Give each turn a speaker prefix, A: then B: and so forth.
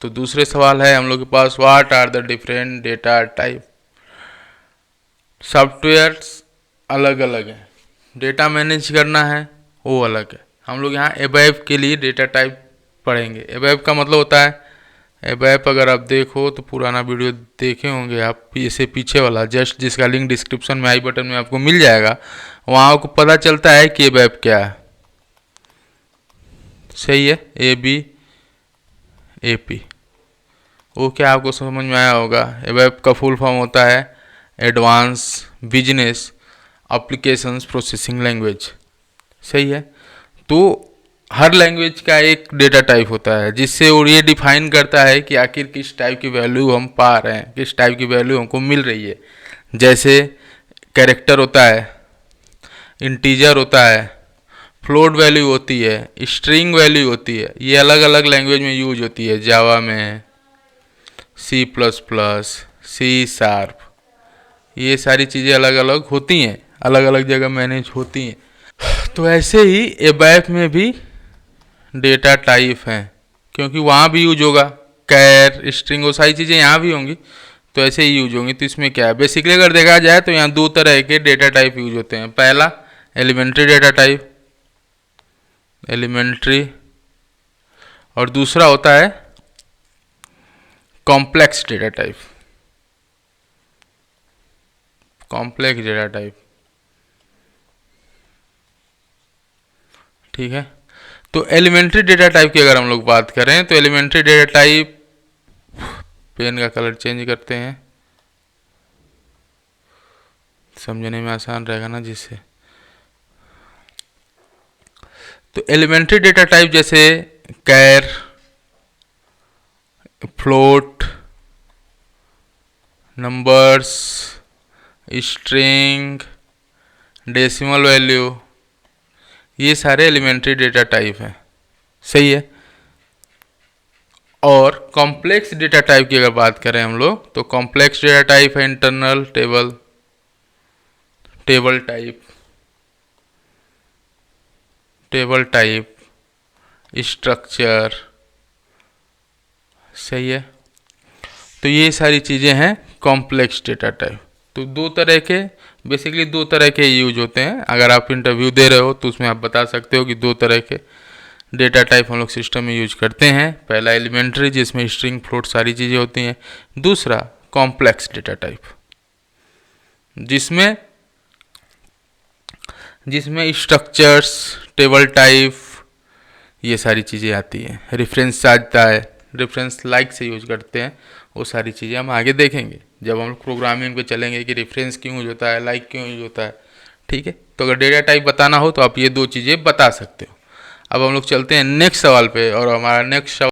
A: तो दूसरे सवाल है हम लोग के पास, what are the different data type. Softwares अलग अलग हैं, डेटा मैनेज करना है वो अलग है। हम लोग यहाँ एबैप के लिए डेटा टाइप पढ़ेंगे। एबैप का मतलब होता है, एबैप अगर आप देखो तो पुराना वीडियो देखे होंगे आप, इसे पीछे वाला जस्ट, जिसका लिंक डिस्क्रिप्शन में आई बटन में आपको मिल जाएगा, वहाँ आपको पता चलता है कि एबैप क्या है। सही है, ABAP वो क्या आपको समझ में आया होगा। एबैप का फुल फॉर्म होता है advance business applications processing language. सही है, तो हर लैंग्वेज का एक डेटा टाइप होता है, जिससे वो ये डिफाइन करता है कि आखिर किस टाइप की वैल्यू हम पा रहे हैं, किस टाइप की वैल्यू हमको मिल रही है। जैसे कैरेक्टर होता है, इंटीजर होता है, फ्लोट वैल्यू होती है, स्ट्रिंग वैल्यू होती है। ये अलग अलग लैंग्वेज में यूज होती है, जावा में, C++, C#, ये सारी चीज़ें अलग अलग होती हैं, अलग अलग जगह मैनेज होती हैं। तो ऐसे ही एबैप में भी डेटा टाइप हैं, क्योंकि वहाँ भी यूज होगा, कैर, स्ट्रिंग, वो सारी चीज़ें यहाँ भी होंगी, तो ऐसे ही यूज होंगी। तो इसमें क्या है, बेसिकली अगर देखा जाए तो यहाँ दो तरह के डेटा टाइप यूज होते हैं। पहला एलिमेंट्री डेटा टाइप, एलिमेंट्री, और दूसरा होता है complex data type, complex data type. ठीक है, तो एलिमेंट्री डेटा टाइप की अगर हम लोग बात करें तो एलिमेंट्री डेटा टाइप, पेन का कलर चेंज करते हैं, समझने में आसान रहेगा ना जिससे। तो एलिमेंट्री डेटा टाइप जैसे char, float, numbers, string, decimal value, ये सारे एलिमेंट्री डेटा टाइप हैं। सही है, और कॉम्प्लेक्स डेटा टाइप की अगर बात करें हम लोग तो कॉम्प्लेक्स डेटा टाइप है internal table, table type, table type, structure. सही है, तो ये सारी चीज़ें हैं कॉम्प्लेक्स डेटा टाइप। तो दो तरह के, बेसिकली दो तरह के यूज होते हैं। अगर आप इंटरव्यू दे रहे हो तो उसमें आप बता सकते हो कि दो तरह के डेटा टाइप हम लोग सिस्टम में यूज करते हैं। पहला एलिमेंट्री, जिसमें स्ट्रिंग, फ्लोट सारी चीज़ें होती हैं। दूसरा कॉम्प्लेक्स डेटा टाइप, जिसमें स्ट्रक्चर्स, टेबल टाइप, ये सारी चीज़ें आती हैं। रेफरेंस आता है, रेफरेंस लाइक से यूज करते हैं, वो सारी चीज़ें हम आगे देखेंगे जब हम लोग प्रोग्रामिंग पे चलेंगे कि रेफरेंस क्यों यूज होता है, लाइक क्यों यूज होता है। ठीक है, तो अगर डेटा टाइप बताना हो तो आप ये दो चीज़ें बता सकते हो। अब हम लोग चलते हैं नेक्स्ट सवाल पे, और हमारा नेक्स्ट